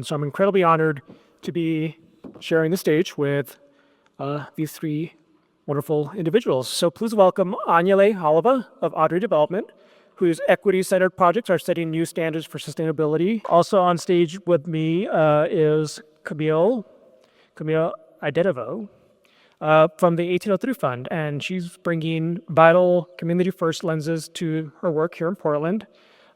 And so I'm incredibly honored to be sharing the stage with these three wonderful individuals. So please welcome Anyeley Hallová of Adre Development, whose equity-centered projects are setting new standards for sustainability. Also on stage with me is Camille Idedevbo from the 1803 Fund, and she's bringing vital community-first lenses to her work here in Portland,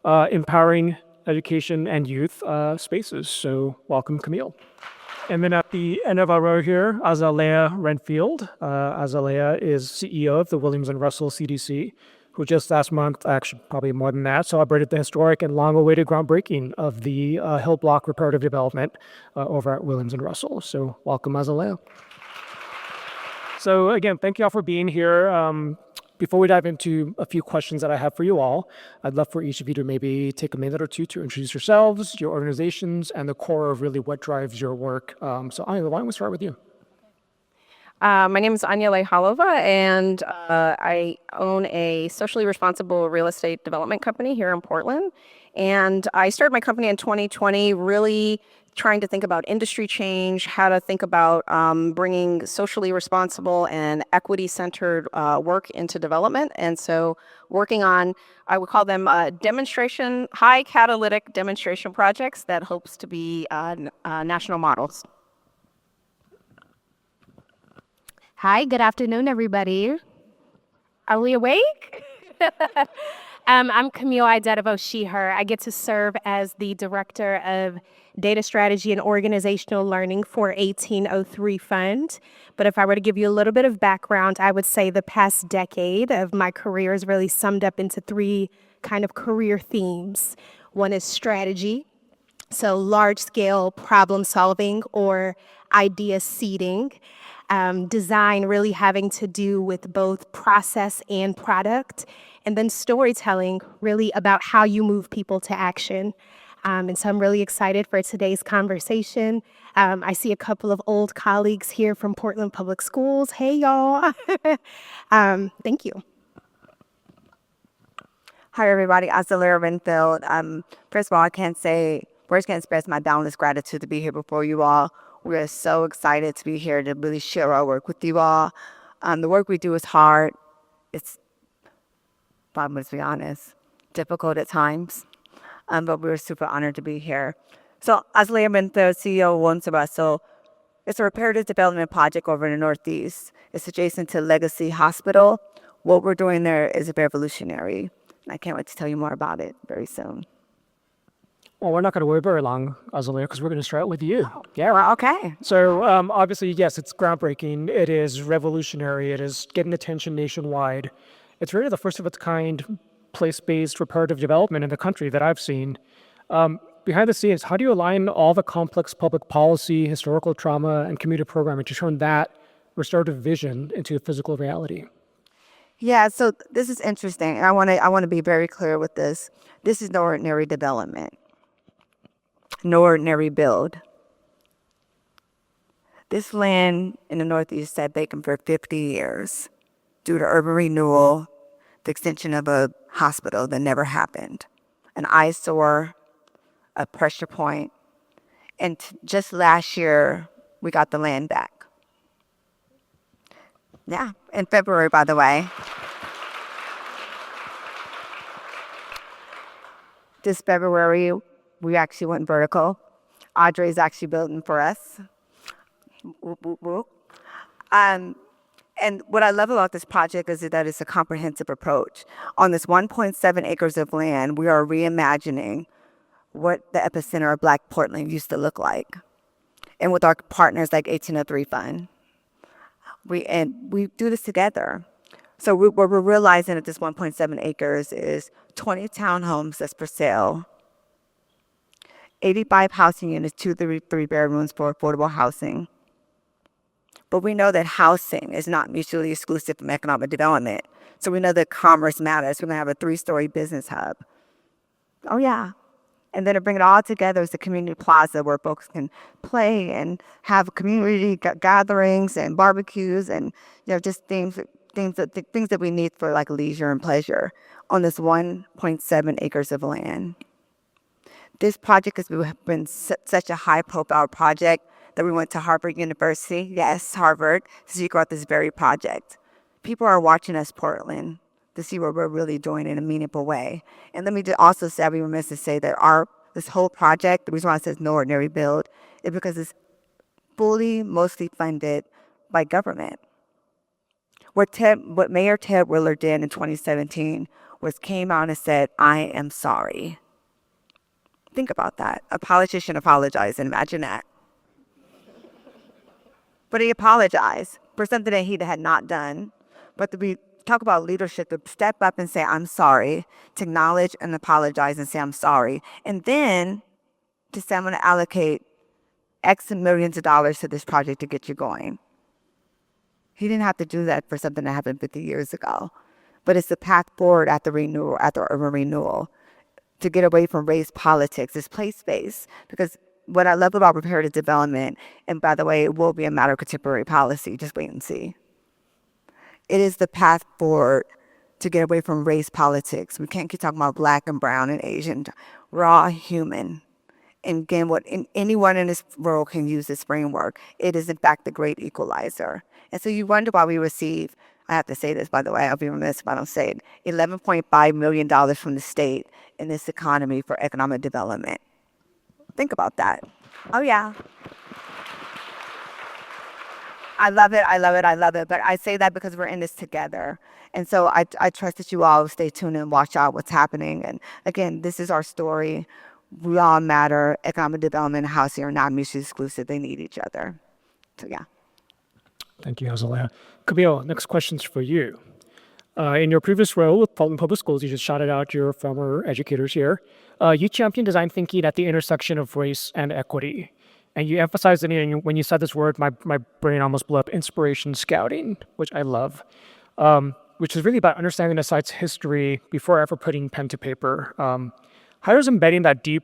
empowering education and youth spaces. So welcome, Camille. And then at the end of our row here, Azalea Renfield. Azalea is CEO of the Williams Russell CDC, who just last month, actually probably more than that, celebrated the historic and long-awaited groundbreaking of the Hill Block reparative development over at Williams Russell. So welcome, Azalea. So again, thank you all for being here. Before we dive into a few questions that I have for you all, I'd love for each of you to maybe take a minute or two to introduce yourselves, your organizations, and the core of really what drives your work. So Anyeley, why don't we start with you? My name is Anyeley Hallová, and I own a socially responsible real estate development company here in Portland. And I started my company in 2020, really trying to think about industry change, how to think about bringing socially responsible and equity-centered work into development. And so working on, I would call them high catalytic demonstration projects that hopes to be national models. Hi, good afternoon, everybody. Are we awake? I'm Camille Idedevbo, she, her. I get to serve as the Director of Data Strategy and Organizational Learning for 1803 Fund. But if I were to give you a little bit of background, I would say the past decade of my career is really summed up into three kind of career themes. One is strategy, so large-scale problem solving or idea seeding. Design really having to do with both process and product, and then storytelling really about how you move people to action. And so I'm really excited for today's conversation. I see a couple of old colleagues here from Portland Public Schools. Hey, y'all. Thank you. Hi, everybody. Azalea Renfield. First of all, words can't express my boundless gratitude to be here before you all. We are so excited to be here to really share our work with you all. The work we do is hard. It's, if I'm going to be honest, difficult at times, but we're super honored to be here. So Azalea Renfield, CEO of Williams Russell. It's a reparative development project over in the Northeast. It's adjacent to Legacy Hospital. What we're doing there is revolutionary. And I can't wait to tell you more about it very soon. Well, we're not going to wait very long, Azalea, because we're going to start with you. Yeah, well, okay. So obviously, yes, it's groundbreaking. It is revolutionary. It is getting attention nationwide. It's really the first of its kind place-based reparative development in the country that I've seen. Behind the scenes, how do you align all the complex public policy, historical trauma, and community programming to turn that restorative vision into a physical reality? Yeah, so this is interesting. I want to be very clear with this. This is no ordinary development. No ordinary build. This land in the Northeast sat vacant for 50 years due to urban renewal, the extension of a hospital that never happened, an eyesore, a pressure point, and just last year, we got the land back. Yeah, in February, by the way. This February, we actually went vertical. Adre is actually building for us. Whoop, whoop, whoop. And what I love about this project is that it's a comprehensive approach. On this 1.7 acres of land, we are reimagining what the epicenter of Black Portland used to look like. And with our partners like 1803 Fund, we do this together. So what we're realizing at this 1.7 acres is 20 townhomes that's for sale, 85 housing units, 2 to 3 bedrooms for affordable housing. But we know that housing is not mutually exclusive from economic development. So we know that commerce matters. We're going to have a 3-story business hub. Oh, yeah. And then to bring it all together is a community plaza where folks can play and have community gatherings and barbecues and, just things that we need for like leisure and pleasure on this 1.7 acres of land. This project has been such a high-profile project that we went to Harvard University. Yes, Harvard, to speak about this very project. People are watching us, Portland, to see what we're really doing in a meaningful way. And let me also say, I'd be remiss to say that this whole project, the reason why it says no ordinary build, is because it's fully, mostly funded by government. What Mayor Ted Wheeler did in 2017 was came out and said, "I am sorry." Think about that. A politician apologized, and imagine that. But he apologized for something that he had not done. But talk about leadership, to step up and say, "I'm sorry," to acknowledge and apologize and say, "I'm sorry." And then to say, "I'm going to allocate X millions of dollars to this project to get you going." He didn't have to do that for something that happened 50 years ago. But it's the path forward at the urban renewal, to get away from race politics. It's place-based. Because what I love about reparative development, and by the way, it will be a matter of contemporary policy, just wait and see. It is the path forward to get away from race politics. We can't keep talking about Black and brown and Asian. We're all human. And again, anyone in this world can use this framework. It is, in fact, the great equalizer. And so you wonder why we receive, I have to say this, by the way, I'll be remiss if I don't say it, $11.5 million from the state in this economy for economic development. Think about that. Oh, yeah. I love it, I love it, I love it. But I say that because we're in this together. And so I trust that you all stay tuned and watch out what's happening. And again, this is our story. We all matter. Economic development and housing are not mutually exclusive. They need each other. So, yeah. Thank you, Azalea. Camille, next question's for you. In your previous role with Portland Public Schools, you just shouted out your former educators here. You championed design thinking at the intersection of race and equity. And you emphasized it when you said this word, my brain almost blew up, inspiration scouting, which I love, which is really about understanding a site's history before ever putting pen to paper. How does embedding that deep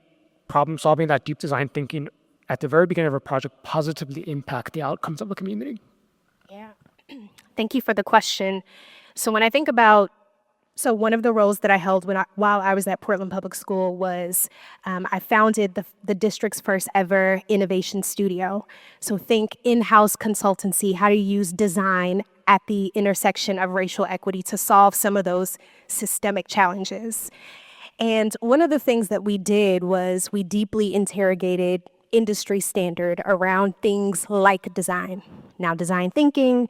problem solving, that deep design thinking at the very beginning of a project positively impact the outcomes of the community? Yeah. Thank you for the question. So when I think about, one of the roles that I held while I was at Portland Public School was I founded the district's first ever innovation studio. So think in-house consultancy, how to use design at the intersection of racial equity to solve some of those systemic challenges. And one of the things that we did was we deeply interrogated industry standard around things like design. Now, design thinking,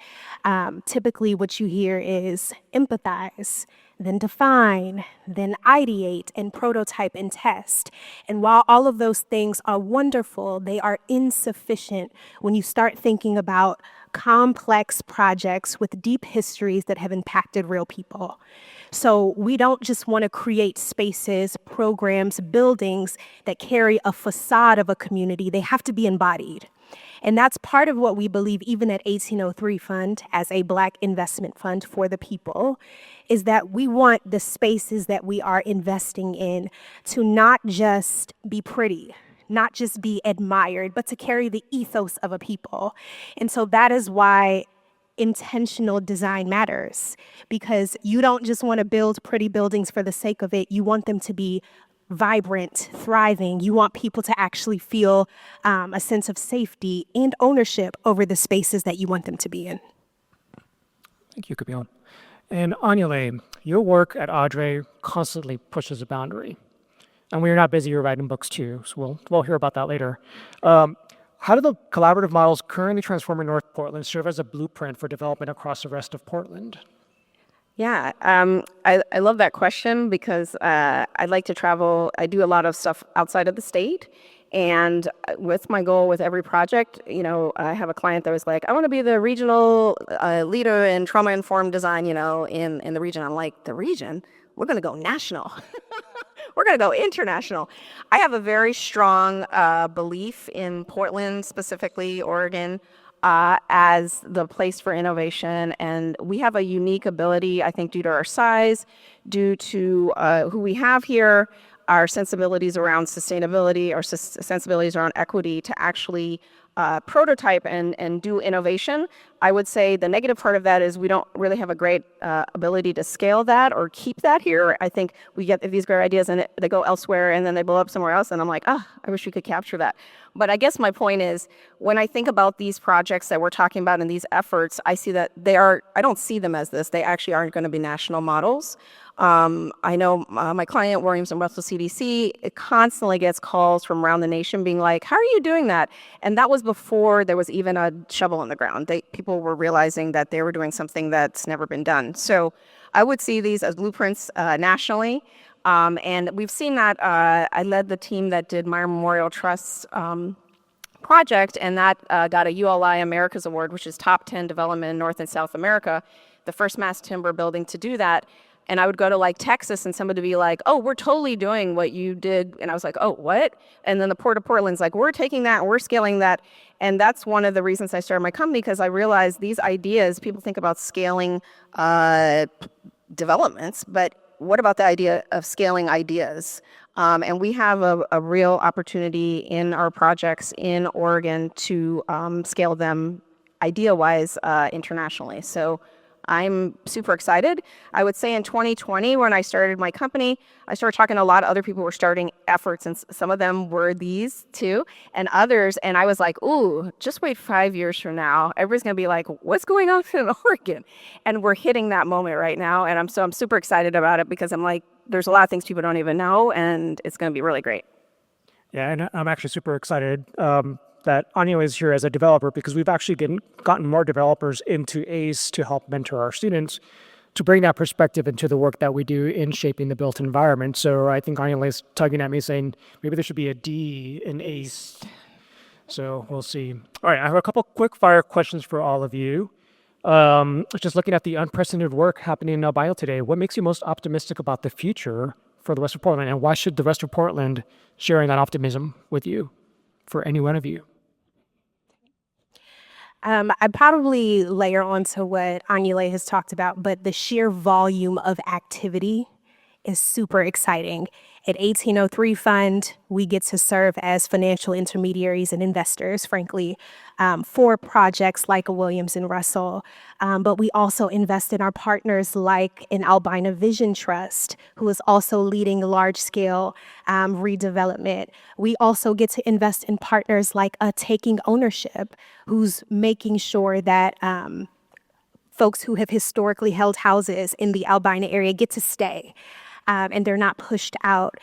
typically what you hear is empathize, then define, then ideate, and prototype and test. And while all of those things are wonderful, they are insufficient when you start thinking about complex projects with deep histories that have impacted real people. So we don't just want to create spaces, programs, buildings that carry a facade of a community. They have to be embodied. And that's part of what we believe, even at 1803 Fund, as a Black investment fund for the people, is that we want the spaces that we are investing in to not just be pretty, not just be admired, but to carry the ethos of a people. And so that is why intentional design matters, because you don't just want to build pretty buildings for the sake of it. You want them to be vibrant, thriving. You want people to actually feel a sense of safety and ownership over the spaces that you want them to be in. Thank you, Camille. And Anyeley, your work at Adre constantly pushes the boundary. And when you're not busy, you're writing books too. So we'll hear about that later. How do the collaborative models currently transforming North Portland serve as a blueprint for development across the rest of Portland? Yeah, I love that question because I'd like to travel. I do a lot of stuff outside of the state. And with my goal with every project, I have a client that was like, I want to be the regional leader in trauma-informed design, in the region. I'm like, the region? We're going to go national. We're going to go international. I have a very strong belief in Portland, specifically Oregon, as the place for innovation. And we have a unique ability, I think, due to our size, due to who we have here, our sensibilities around sustainability, our sensibilities around equity to actually prototype and do innovation. I would say the negative part of that is we don't really have a great ability to scale that or keep that here. I think we get these great ideas and they go elsewhere and then they blow up somewhere else. And I'm like, I wish we could capture that. But I guess my point is when I think about these projects that we're talking about and these efforts, I see that I don't see them as this. They actually aren't going to be national models. I know my client, Williams Russell CDC, it constantly gets calls from around the nation being like, how are you doing that? And that was before there was even a shovel in the ground. People were realizing that they were doing something that's never been done. So I would see these as blueprints nationally. And we've seen that. I led the team that did Meyer Memorial Trust's project, and that got a ULI Americas Award, which is top 10 development in North and South America, the first mass timber building to do that. And I would go to like Texas and somebody would be like, oh, we're totally doing what you did. And I was like, oh, what? And then the Port of Portland's like, we're taking that and we're scaling that. And that's one of the reasons I started my company, because I realized these ideas, people think about scaling developments, but what about the idea of scaling ideas? And we have a real opportunity in our projects in Oregon to scale them idea-wise internationally. So I'm super excited. I would say in 2020, when I started my company, I started talking to a lot of other people who were starting efforts, and some of them were these too, and others. And I was like, ooh, just wait 5 years from now. Everybody's going to be like, what's going on in Oregon? And we're hitting that moment right now. And I'm super excited about it because I'm like, there's a lot of things people don't even know, and it's going to be really great. Yeah, and I'm actually super excited that Anyeley is here as a developer, because we've actually gotten more developers into ACE to help mentor our students to bring that perspective into the work that we do in shaping the built environment. So I think Anyeley is tugging at me saying maybe there should be a D in ACE. So we'll see. All right, I have a couple quick fire questions for all of you. Just looking at the unprecedented work happening in Albino today, what makes you most optimistic about the future for the rest of Portland, and why should the rest of Portland sharing that optimism with you, for any one of you? I'd probably layer on to what Anyeley has talked about, but the sheer volume of activity is super exciting. At 1803 Fund, we get to serve as financial intermediaries and investors, frankly, for projects like a Williams and Russell. But we also invest in our partners like an Albino Vision Trust, who is also leading large-scale redevelopment. We also get to invest in partners like Taking Ownership, who's making sure that folks who have historically held houses in the Albino area get to stay. And they're not pushed out.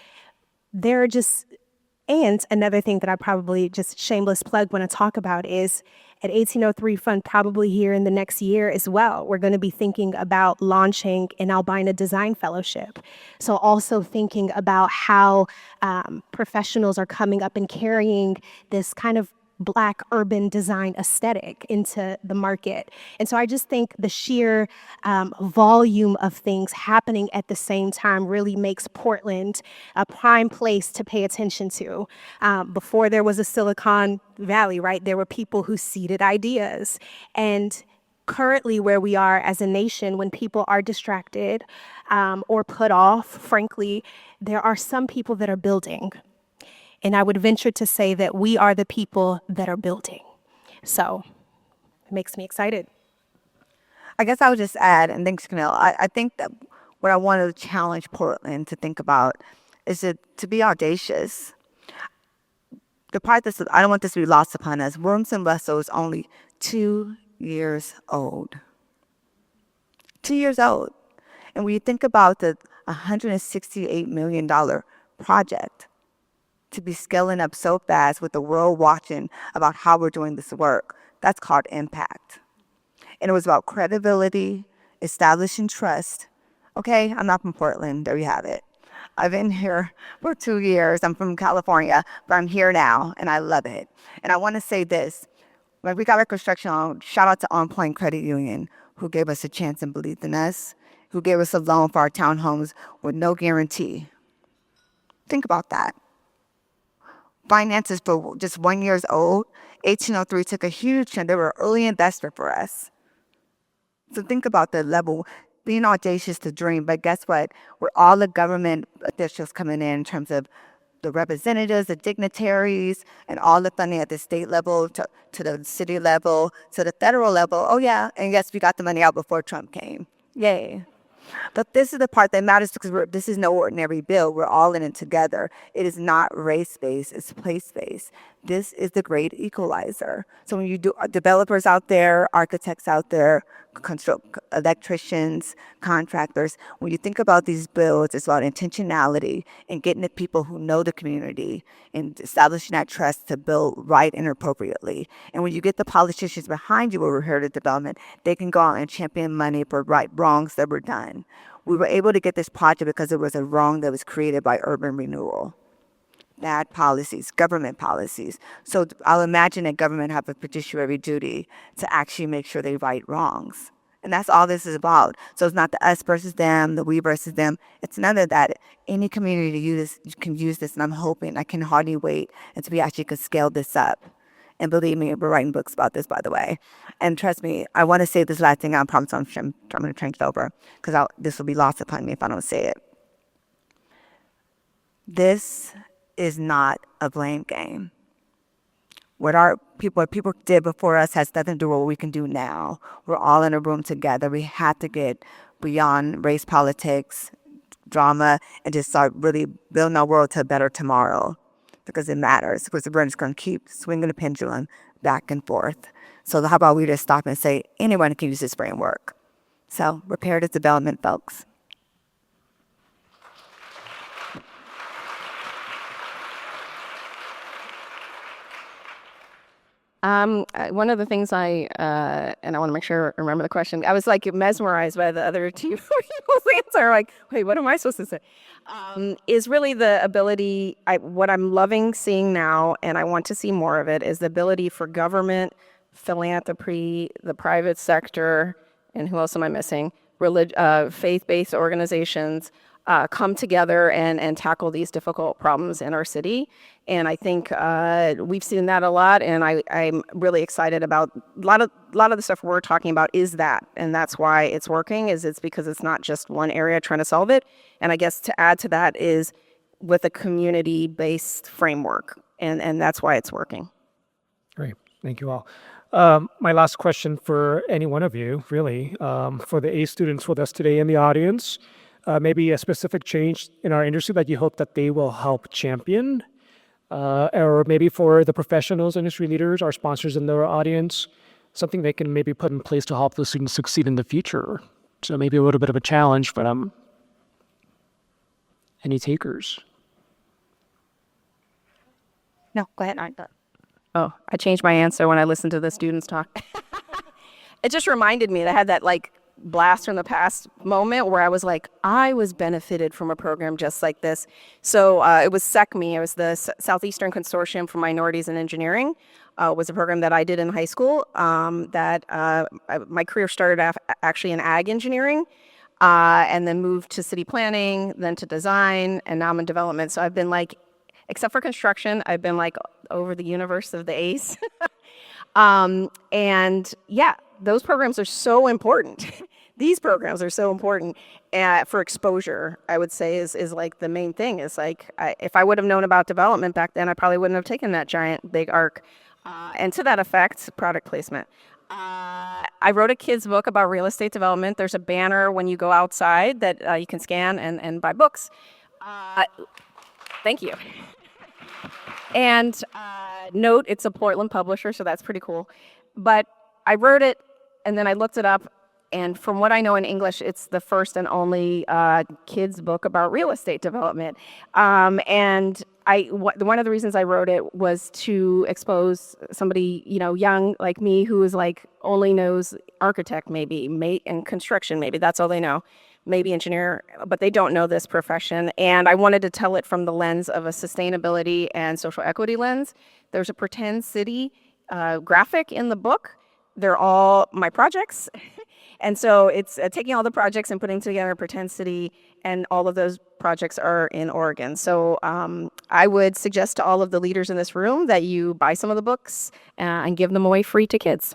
And another thing that I probably just shameless plug want to talk about is at 1803 Fund, probably here in the next year as well, we're going to be thinking about launching an Albino Design Fellowship. So also thinking about how professionals are coming up and carrying this kind of Black urban design aesthetic into the market. And so I just think the sheer volume of things happening at the same time really makes Portland a prime place to pay attention to. Before there was a Silicon Valley, right? There were people who seeded ideas. And currently where we are as a nation, when people are distracted or put off, frankly, there are some people that are building. And I would venture to say that we are the people that are building. So it makes me excited. I guess I would just add, and thanks, Camille. I think that what I want to challenge Portland to think about is to be audacious. The part that I don't want this to be lost upon us. Williams and Russell is only 2 years old. 2 years old. And when you think about the $168 million project, to be scaling up so fast with the world watching about how we're doing this work, that's called impact. And it was about credibility, establishing trust. Okay, I'm not from Portland, there you have it. I've been here for 2 years. I'm from California, but I'm here now, and I love it. And I want to say this. When we got reconstruction on, shout out to On Point Credit Union, who gave us a chance and believed in us, who gave us a loan for our townhomes with no guarantee. Think about that. Finances for just 1 year old, 1803 took a huge chance. They were an early investor for us. So think about the level. being audacious to dream. But guess what? We're all the government officials coming in terms of the representatives, the dignitaries, and all the funding at the state level to the city level, to the federal level. Oh, yeah. And yes, we got the money out before Trump came. Yay. But this is the part that matters because this is no ordinary bill. We're all in it together. It is not race-based. It's place-based. This is the great equalizer. So when you do developers out there, architects out there, electricians, contractors, when you think about these bills, it's about intentionality and getting the people who know the community and establishing that trust to build right and appropriately. And when you get the politicians behind you with reparative development, they can go out and champion money for wrongs that were done. We were able to get this project because it was a wrong that was created by urban renewal. Bad policies, government policies. So I'll imagine that government have a fiduciary duty to actually make sure they right wrongs. And that's all this is about. So it's not the us versus them, the we versus them. It's none of that. Any community can use this, and I'm hoping I can hardly wait until we actually could scale this up. And believe me, we're writing books about this, by the way. And trust me, I want to say this last thing. I promise I'm going to change it over because this will be lost upon me if I don't say it. This is not a blame game. What people did before us has nothing to do with what we can do now. We're all in a room together. We have to get beyond race politics, drama, and just start really building our world to a better tomorrow because it matters. Because we're just going to keep swinging the pendulum back and forth. So how about we just stop and say anyone can use this framework? So reparative development, folks. One of the things and I want to make sure I remember the question. I was like mesmerized by the other two people's answer. Like, wait, what am I supposed to say? Is really the ability, what I'm loving seeing now, and I want to see more of it, is the ability for government, philanthropy, the private sector, and who else am I missing? Faith-based organizations, come together and tackle these difficult problems in our city. And I think we've seen that a lot, and I'm really excited about a lot of the stuff we're talking about is that, and that's why it's working, it's because it's not just one area trying to solve it. And I guess to add to that is with a community-based framework, and that's why it's working. Great. Thank you all. My last question for any one of you, really, for the A students with us today in the audience, maybe a specific change in our industry that you hope that they will help champion, or maybe for the professionals, industry leaders, our sponsors in their audience, something they can maybe put in place to help those students succeed in the future. So maybe a little bit of a challenge for them. Any takers? No, go ahead. Oh, I changed my answer when I listened to the students talk. It just reminded me that I had that blast from the past moment where I was like, I was benefited from a program just like this. So it was SECME. It was the Southeastern Consortium for Minorities in Engineering. Was a program that I did in high school. My career started actually in ag engineering, and then moved to city planning, then to design, and now I'm in development. So I've been except for construction, I've been over the universe of the ACE. And yeah, those programs are so important. These programs are so important for exposure, I would say is the main thing. Is if I would have known about development back then, I probably wouldn't have taken that giant big arc. And to that effect, product placement. I wrote a kid's book about real estate development. There's a banner when you go outside that you can scan and buy books. Thank you. And note, it's a Portland publisher, so that's pretty cool. But I wrote it, and then I looked it up, and from what I know in English, it's the first and only kids' book about real estate development. And one of the reasons I wrote it was to expose somebody, young like me, who is only knows architect maybe, and construction maybe, that's all they know. Maybe engineer, but they don't know this profession. And I wanted to tell it from the lens of a sustainability and social equity lens. There's a pretend city graphic in the book. They're all my projects. And so it's taking all the projects and putting together a pretend city, and all of those projects are in Oregon. So I would suggest to all of the leaders in this room that you buy some of the books and give them away free to kids.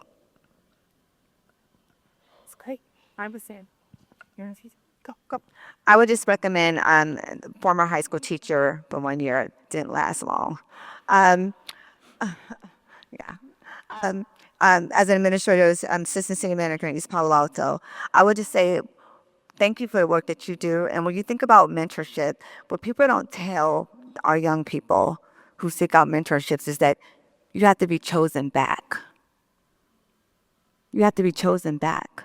That's great. I was in. Go. I would just recommend former high school teacher for 1 year. Didn't last long. Um, yeah. As an administrator, assistant city manager in East Palo Alto, I would just say thank you for the work that you do. And when you think about mentorship, what people don't tell our young people who seek out mentorships is that you have to be chosen back. You have to be chosen back.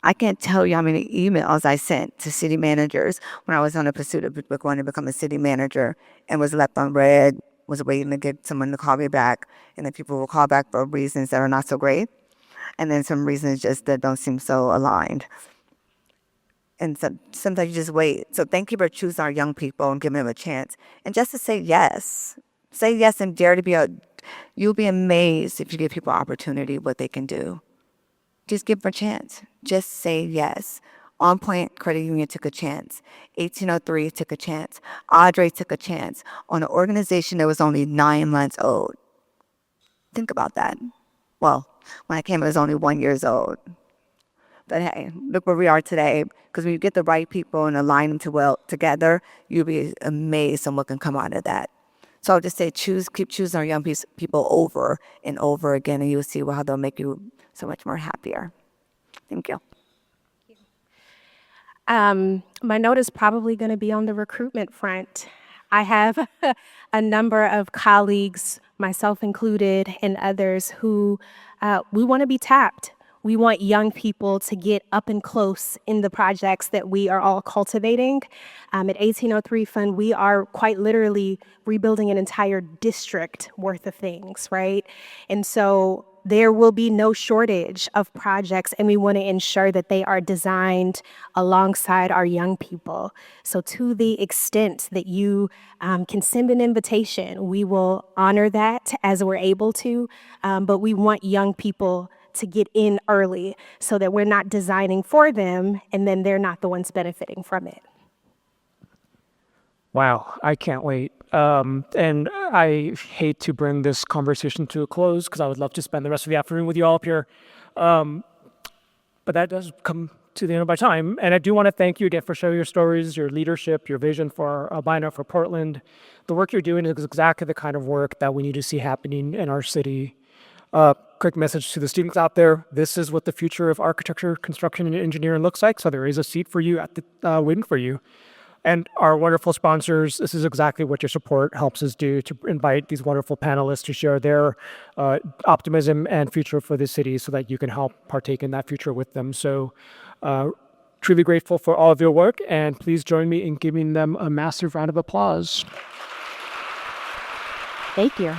I can't tell you how many emails I sent to city managers when I was on a pursuit of going to become a city manager and was left on red, was waiting to get someone to call me back. And then people will call back for reasons that are not so great. And then some reasons just that don't seem so aligned. And so sometimes you just wait. So thank you for choosing our young people and giving them a chance. And just to say yes. Say yes and dare to be you'll be amazed if you give people opportunity, what they can do. Just give them a chance. Just say yes. On Point Credit Union took a chance. 1803 took a chance. Adre took a chance on an organization that was only 9 months old. Think about that. Well, when I came, it was only 1 year old. But hey, look where we are today. Because when you get the right people and align them together, you'll be amazed on what can come out of that. So I'll just say keep choosing our young people over and over again, and you'll see how they'll make you so much more happier. Thank you. My note is probably going to be on the recruitment front. I have a number of colleagues, myself included, and others who we want to be tapped. We want young people to get up and close in the projects that we are all cultivating. At 1803 Fund, we are quite literally rebuilding an entire district worth of things, right? And so there will be no shortage of projects, and we want to ensure that they are designed alongside our young people. So to the extent that you can send an invitation, we will honor that as we're able to, but we want young people to get in early so that we're not designing for them and then they're not the ones benefiting from it. Wow, I can't wait. And I hate to bring this conversation to a close because I would love to spend the rest of the afternoon with you all up here. But that does come to the end of my time. And I do want to thank you again for sharing your stories, your leadership, your vision for Albina, for Portland. The work you're doing is exactly the kind of work that we need to see happening in our city. Quick message to the students out there. This is what the future of architecture, construction, and engineering looks like. So there is a seat for you at the waiting for you. And our wonderful sponsors, this is exactly what your support helps us do, to invite these wonderful panelists to share their optimism and future for the city so that you can help partake in that future with them. So truly grateful for all of your work, and please join me in giving them a massive round of applause. Thank you.